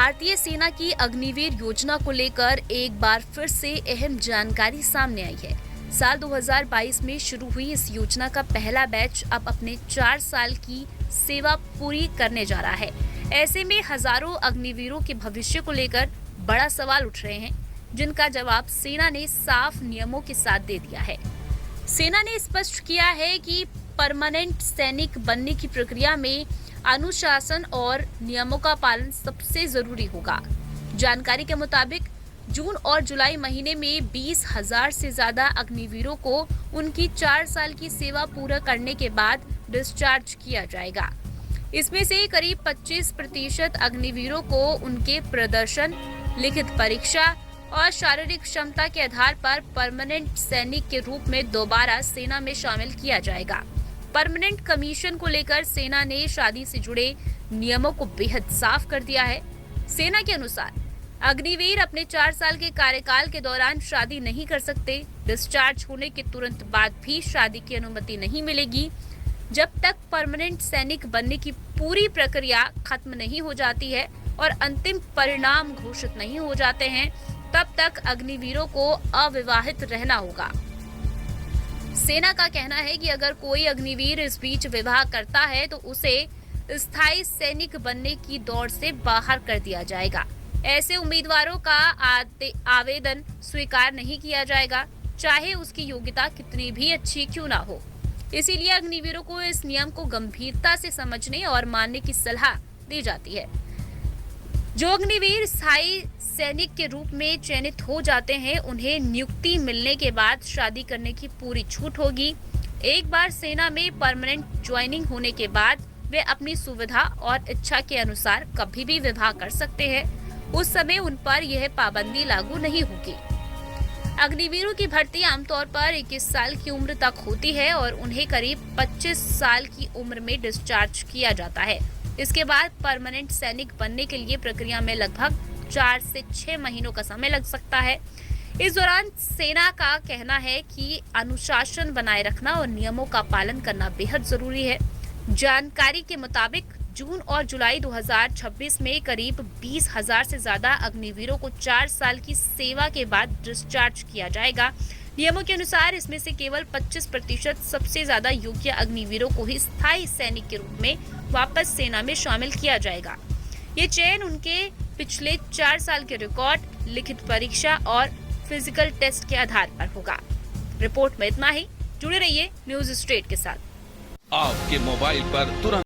भारतीय सेना की अग्निवीर योजना को लेकर एक बार फिर से अहम जानकारी सामने आई है। साल 2022 में शुरू हुई इस योजना का पहला बैच अब अपने 4 साल की सेवा पूरी करने जा रहा है। ऐसे में हजारों अग्निवीरों के भविष्य को लेकर बड़ा सवाल उठ रहे हैं, जिनका जवाब सेना ने साफ नियमों के साथ दे दिया है। सेना ने स्पष्ट किया है कि परमानेंट सैनिक बनने की प्रक्रिया में अनुशासन और नियमों का पालन सबसे जरूरी होगा। जानकारी के मुताबिक जून और जुलाई महीने में 20,000 से ज्यादा अग्निवीरों को उनकी 4 साल की सेवा पूरा करने के बाद डिस्चार्ज किया जाएगा। इसमें से करीब 25% अग्निवीरों को उनके प्रदर्शन, लिखित परीक्षा और शारीरिक क्षमता के आधार पर परमानेंट सैनिक के रूप में दोबारा सेना में शामिल किया जाएगा। परमानेंट कमीशन को लेकर सेना ने शादी से जुड़े नियमों को बेहद साफ कर दिया है। सेना के अनुसार अग्निवीर अपने 4 साल के कार्यकाल के दौरान शादी नहीं कर सकते। डिस्चार्ज होने के तुरंत बाद भी शादी की अनुमति नहीं मिलेगी। जब तक परमानेंट सैनिक बनने की पूरी प्रक्रिया खत्म नहीं हो जाती है और अंतिम परिणाम घोषित नहीं हो जाते हैं, तब तक अग्निवीरों को अविवाहित रहना होगा। सेना का कहना है कि अगर कोई अग्निवीर इस बीच विवाह करता है तो उसे स्थायी सैनिक बनने की दौड़ से बाहर कर दिया जाएगा। ऐसे उम्मीदवारों का आवेदन स्वीकार नहीं किया जाएगा, चाहे उसकी योग्यता कितनी भी अच्छी क्यों ना हो। इसीलिए अग्निवीरों को इस नियम को गंभीरता से समझने और मानने की सलाह दी जाती है। जो अग्निवीर स्थायी सैनिक के रूप में चयनित हो जाते हैं, उन्हें नियुक्ति मिलने के बाद शादी करने की पूरी छूट होगी। एक बार सेना में परमानेंट ज्वाइनिंग होने के बाद वे अपनी सुविधा और इच्छा के अनुसार कभी भी विवाह कर सकते हैं। उस समय उन पर यह पाबंदी लागू नहीं होगी। अग्निवीरों की भर्ती आमतौर पर 21 साल की उम्र तक होती है और उन्हें करीब 25 साल की उम्र में डिस्चार्ज किया जाता है। इसके बाद परमानेंट सैनिक बनने के लिए प्रक्रिया में लगभग 4 से 6 महीनों का समय लग सकता है। इस दौरान सेना का कहना है कि अनुशासन बनाए रखना और नियमों का पालन करना बेहद जरूरी है। जानकारी के मुताबिक जून और जुलाई 2026 में करीब 20,000 से ज्यादा अग्निवीरों को 4 साल की सेवा के बाद डिस्चार्ज किया जाएगा। नियमों के अनुसार इसमें से केवल 25% सबसे ज्यादा योग्य अग्निवीरों को ही स्थायी सैनिक के रूप में वापस सेना में शामिल किया जाएगा। ये चयन उनके पिछले 4 साल के रिकॉर्ड, लिखित परीक्षा और फिजिकल टेस्ट के आधार पर होगा। रिपोर्ट में इतना ही। जुड़े रहिए न्यूज स्ट्रेट के साथ। आपके मोबाइल पर तुरंत